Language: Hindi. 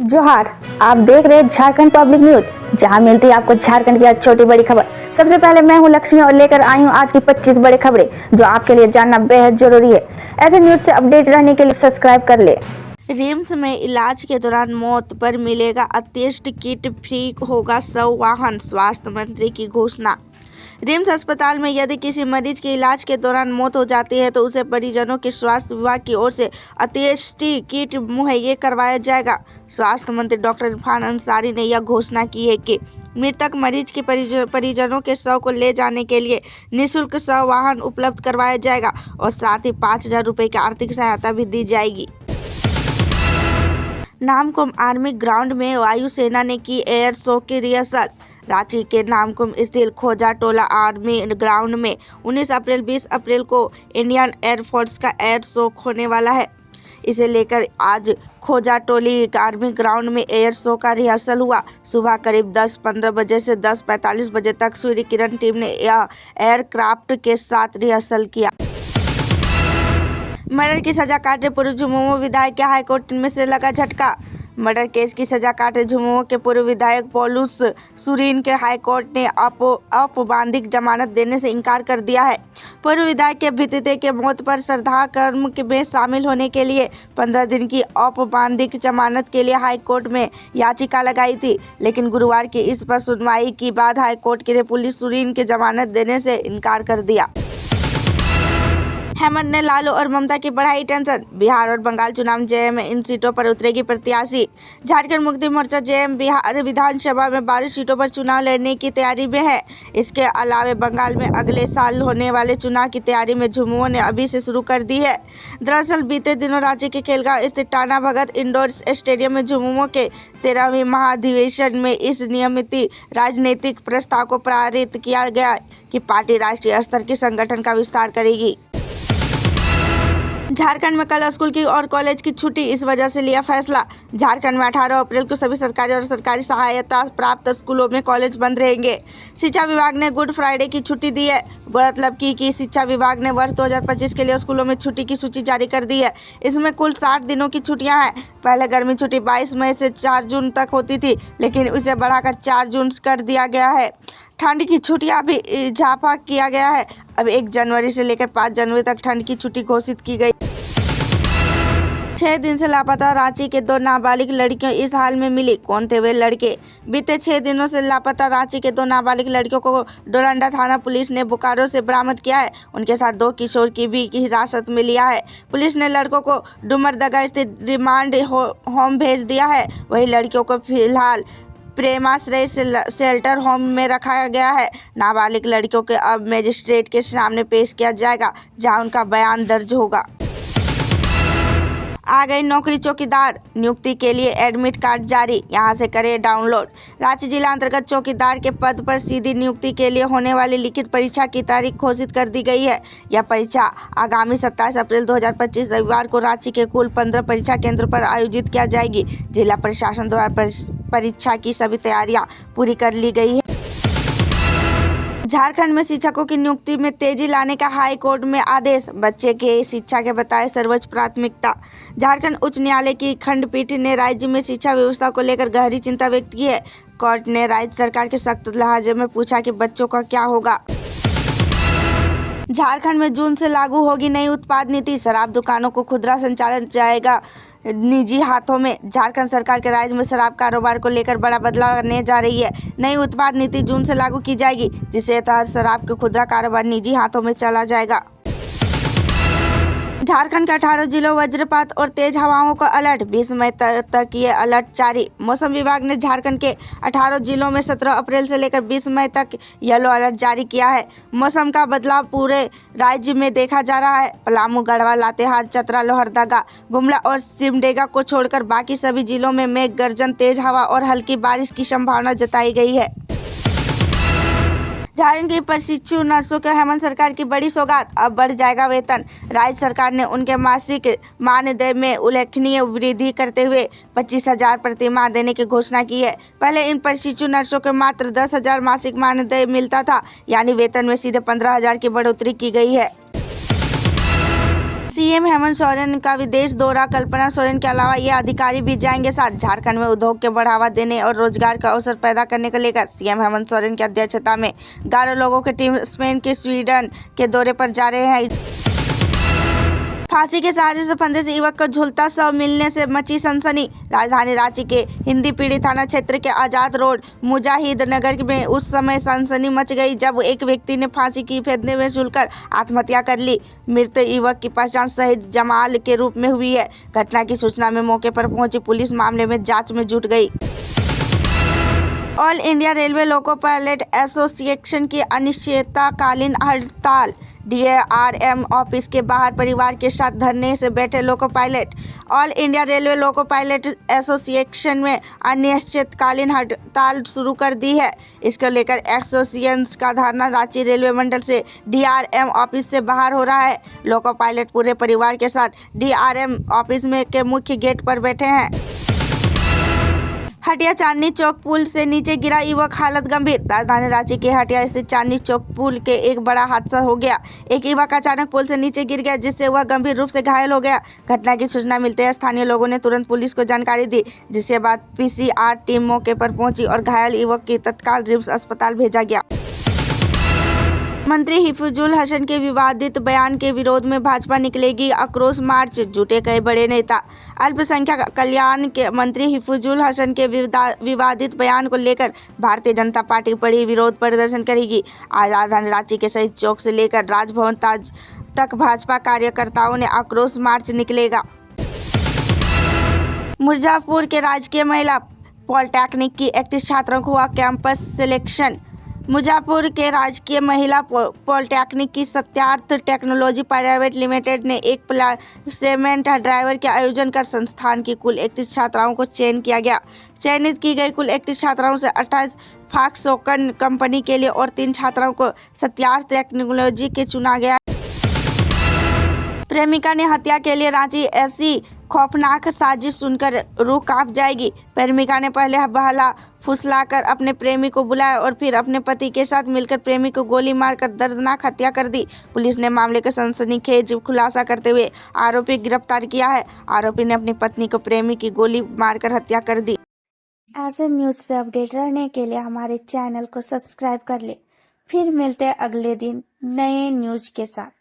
जोहार, आप देख रहे हैं झारखंड पब्लिक न्यूज, जहां मिलती है आपको झारखंड की हर छोटी बड़ी खबर। सबसे पहले मैं हूं लक्ष्मी और लेकर आई हूं आज की 25 बड़ी खबरें जो आपके लिए जानना बेहद जरूरी है। ऐसे न्यूज से अपडेट रहने के लिए सब्सक्राइब कर ले। रिम्स में इलाज के दौरान मौत पर मिलेगा अतिरिक्त किट, फ्री होगा संवाहन, स्वास्थ्य मंत्री की घोषणा। रिम्स अस्पताल में यदि किसी मरीज के इलाज के दौरान मौत हो जाती है तो उसे परिजनों के स्वास्थ्य विभाग की ओर से अतिरिक्त किट मुहैया करवाया जाएगा। स्वास्थ्य मंत्री डॉक्टर इरफान अंसारी ने यह घोषणा की है कि मृतक मरीज के परिजनों के शव को ले जाने के लिए निःशुल्क संवाहन उपलब्ध करवाया जाएगा और साथ ही 5,000 रुपये की आर्थिक सहायता भी दी जाएगी। नामकुम आर्मी ग्राउंड में वायुसेना ने की एयर शो की रिहर्सल। रांची के नामकुम स्थित खोजा टोला आर्मी ग्राउंड में 19 अप्रैल 20 अप्रैल को इंडियन एयरफोर्स का एयर शो होने वाला है। इसे लेकर आज खोजा टोली आर्मी ग्राउंड में एयर शो का रिहर्सल हुआ। सुबह करीब 10:15 बजे से 10:45 बजे तक सूर्य किरण टीम ने यह एयरक्राफ्ट के साथ रिहर्सल किया। मर्डर की सजा काटे पूर्व झुमोमो विधायक के हाईकोर्ट में से लगा झटका। मर्डर केस की सजा काटे झुमोमो के पूर्व विधायक पौलुस सुरीन के हाईकोर्ट ने औपबंधिक जमानत देने से इनकार कर दिया है। पूर्व विधायक के भतीजे के मौत पर श्रद्धाक्रम में शामिल होने के लिए 15 दिन की औपबंधिक जमानत के लिए हाईकोर्ट में याचिका लगाई थी, लेकिन गुरुवार की इस पर सुनवाई के बाद हाईकोर्ट ने पुलिस सुरीन की जमानत देने से इनकार कर दिया। हेमंत ने लालू और ममता की बढ़ाई टेंशन। बिहार और बंगाल चुनाव जेएम में इन सीटों पर उतरेगी प्रत्याशी। झारखंड मुक्ति मोर्चा जेएम बिहार विधानसभा में 12 सीटों पर चुनाव लड़ने की तैयारी में है। इसके अलावा बंगाल में अगले साल होने वाले चुनाव की तैयारी में झुमोमो ने अभी से शुरू कर दी है। दरअसल बीते दिनों रांची के खेलगांव स्थित टाना भगत इंडोर स्टेडियम में झुमोमो के 13वें महाधिवेशन में इस नियमित राजनीतिक प्रस्ताव को पारित किया गया कि पार्टी राष्ट्रीय स्तर के संगठन का विस्तार करेगी। झारखंड में कल स्कूल की और कॉलेज की छुट्टी, इस वजह से लिया फैसला। झारखंड में 18 अप्रैल को सभी सरकारी और सरकारी सहायता प्राप्त स्कूलों में कॉलेज बंद रहेंगे। शिक्षा विभाग ने गुड फ्राइडे की छुट्टी दी है। गौरतलब की कि शिक्षा विभाग ने वर्ष 2025 के लिए स्कूलों में छुट्टी की सूची जारी कर दी है। इसमें कुल 60 दिनों की छुट्टियां हैं। पहले गर्मी छुट्टी 22 मई से 4 जून तक होती थी, लेकिन इसे बढ़ाकर 4 जून कर दिया गया है। ठंड की छुट्टियां भी इजाफा किया गया है। अब 1 जनवरी से लेकर 5 जनवरी तक ठंड की छुट्टी घोषित की गई। 6 दिन से लापता रांची के 2 नाबालिग लड़कियों इस हाल में मिली। कौन थे वे लड़के? बीते 6 दिनों से लापता रांची के 2 नाबालिग लड़कियों को डोरंडा थाना पुलिस ने बोकारो से बरामद किया है। उनके साथ 2 किशोर की भी हिरासत में लिया है। पुलिस ने लड़कों को डुमरदगा स्थित रिमांड होम भेज दिया है। वही लड़कियों को फिलहाल प्रेमाश्रय शेल्टर होम में रखा गया है। नाबालिग लड़कियों के अब मजिस्ट्रेट के सामने पेश किया जाएगा, जहां उनका बयान दर्ज होगा। आ गई नौकरी चौकीदार, नियुक्ति के लिए एडमिट कार्ड जारी, यहां से करें डाउनलोड। रांची जिला अंतर्गत चौकीदार के पद पर सीधी नियुक्ति के लिए होने वाली लिखित परीक्षा की तारीख घोषित कर दी गई है। यह परीक्षा आगामी 27 अप्रैल 2025 रविवार को रांची के कुल 15 परीक्षा केंद्र पर आयोजित किया जाएगी। जिला प्रशासन द्वारा परीक्षा की सभी तैयारियां पूरी कर ली गई है। झारखंड में शिक्षकों की नियुक्ति में तेजी लाने का हाई कोर्ट में आदेश। बच्चे के शिक्षा के बताए सर्वोच्च प्राथमिकता। झारखंड उच्च न्यायालय की खंडपीठ ने राज्य में शिक्षा व्यवस्था को लेकर गहरी चिंता व्यक्त की है। कोर्ट ने राज्य सरकार के सख्त लहजे में पूछा कि बच्चों का क्या होगा। झारखंड में जून से लागू होगी नई उत्पाद नीति। शराब दुकानों को खुदरा संचालन जाएगा निजी हाथों में। झारखंड सरकार के राज्य में शराब कारोबार को लेकर बड़ा बदलाव करने जा रही है। नई उत्पाद नीति जून से लागू की जाएगी, जिसके तहत शराब के खुदरा कारोबार निजी हाथों में चला जाएगा। झारखंड के 18 जिलों वज्रपात और तेज हवाओं का अलर्ट, 20 मई तक ये अलर्ट जारी। मौसम विभाग ने झारखंड के 18 जिलों में 17 अप्रैल से लेकर 20 मई तक येलो अलर्ट जारी किया है। मौसम का बदलाव पूरे राज्य में देखा जा रहा है। पलामू, गढ़वा, लातेहार, चतरा, लोहरदगा, गुमला और सिमडेगा को छोड़कर बाकी सभी जिलों में मेघ गर्जन, तेज हवा और हल्की बारिश की संभावना जताई गई है। झारखंड की प्रशिक्षु नर्सों को हेमंत सरकार की बड़ी सौगात, अब बढ़ जाएगा वेतन। राज्य सरकार ने उनके मासिक मानदेय में उल्लेखनीय वृद्धि करते हुए 25,000 प्रति माह देने की घोषणा की है। पहले इन प्रशिक्षु नर्सों को मात्र 10,000 मासिक मानदेय मिलता था, यानी वेतन में सीधे 15,000 की बढ़ोतरी की गई है। सीएम हेमंत सोरेन का विदेश दौरा। कल्पना सोरेन के अलावा ये अधिकारी भी जाएंगे साथ। झारखंड में उद्योग के बढ़ावा देने और रोजगार का अवसर पैदा करने को लेकर सीएम हेमंत सोरेन की अध्यक्षता में 11 लोगों की टीम स्पेन के स्वीडन के दौरे पर जा रहे हैं। फांसी के सहारे से फंदे से युवक को झूलता शव मिलने से मची सनसनी। राजधानी रांची के हिंदी पीढ़ी थाना क्षेत्र के आजाद रोड मुजाहिद नगर में उस समय सनसनी मच गई जब एक व्यक्ति ने फांसी की फंदे में झूलकर आत्महत्या कर ली। मृत युवक की पहचान शहीद जमाल के रूप में हुई है। घटना की सूचना में मौके पर पहुंची पुलिस मामले में जांच में जुट गई। All India railway loco pilot association की अनिश्चितकालीन हड़ताल। डीआरएम ऑफिस के बाहर परिवार के साथ धरने से बैठे loco pilot. All India railway loco pilot association में अनिश्चितकालीन हड़ताल शुरू कर दी है। इसको लेकर एसोसिएशन का धरना रांची रेलवे मंडल से डीआरएम ऑफिस से बाहर हो रहा है। लोको पायलट पूरे परिवार के साथ डीआरएम ऑफिस में के मुख्य गेट पर बैठे हैं। हटिया चांदनी चौक पुल से नीचे गिरा युवक, हालत गंभीर। राजधानी रांची के हटिया स्थित चांदनी चौक पुल के एक बड़ा हादसा हो गया। एक युवक अचानक पुल से नीचे गिर गया जिससे वह गंभीर रूप से घायल हो गया। घटना की सूचना मिलते ही स्थानीय लोगों ने तुरंत पुलिस को जानकारी दी, जिसके बाद पीसीआर टीम मौके पर पहुंची और घायल युवक की तत्काल रिम्स अस्पताल भेजा गया। मंत्री हिफुजुल हसन के विवादित बयान के विरोध में भाजपा निकलेगी आक्रोश मार्च, जुटे कई बड़े नेता। अल्पसंख्यक कल्याण के मंत्री हिफुजुल हसन के विवादित बयान को लेकर भारतीय जनता पार्टी बड़ी विरोध प्रदर्शन करेगी। आज राजधानी रांची के शहीद चौक से लेकर राजभवन तक भाजपा कार्यकर्ताओं ने आक्रोश मार्च निकलेगा। मिर्जापुर के राजकीय महिला पॉलिटेक्निक की 31 छात्रों को हुआ कैंपस सिलेक्शन। मिर्जापुर के राजकीय महिला पॉलिटेक्निक की सत्यार्थ टेक्नोलॉजी प्राइवेट लिमिटेड ने एक प्लेसमेंट ड्राइवर के आयोजन कर संस्थान की कुल 31 छात्राओं को चयन किया गया। चयनित की गई कुल 31 छात्राओं से 28 फॉक्सकॉन कंपनी के लिए और 3 छात्राओं को सत्यार्थ टेक्नोलॉजी के चुना गया। प्रेमिका ने हत्या के लिए रांची, ऐसी खौफनाक साजिश सुनकर रूह कांप जाएगी। प्रेमिका ने पहले बहला फुसलाकर अपने प्रेमी को बुलाया और फिर अपने पति के साथ मिलकर प्रेमी को गोली मारकर दर्दनाक हत्या कर दी। पुलिस ने मामले का सनसनीखेज खुलासा करते हुए आरोपी गिरफ्तार किया है। आरोपी ने अपनी पत्नी को प्रेमी की गोली मारकर हत्या कर दी। ऐसे न्यूज से अपडेट रहने के लिए हमारे चैनल को सब्सक्राइब कर ले। फिर मिलते हैं अगले दिन नए न्यूज के साथ।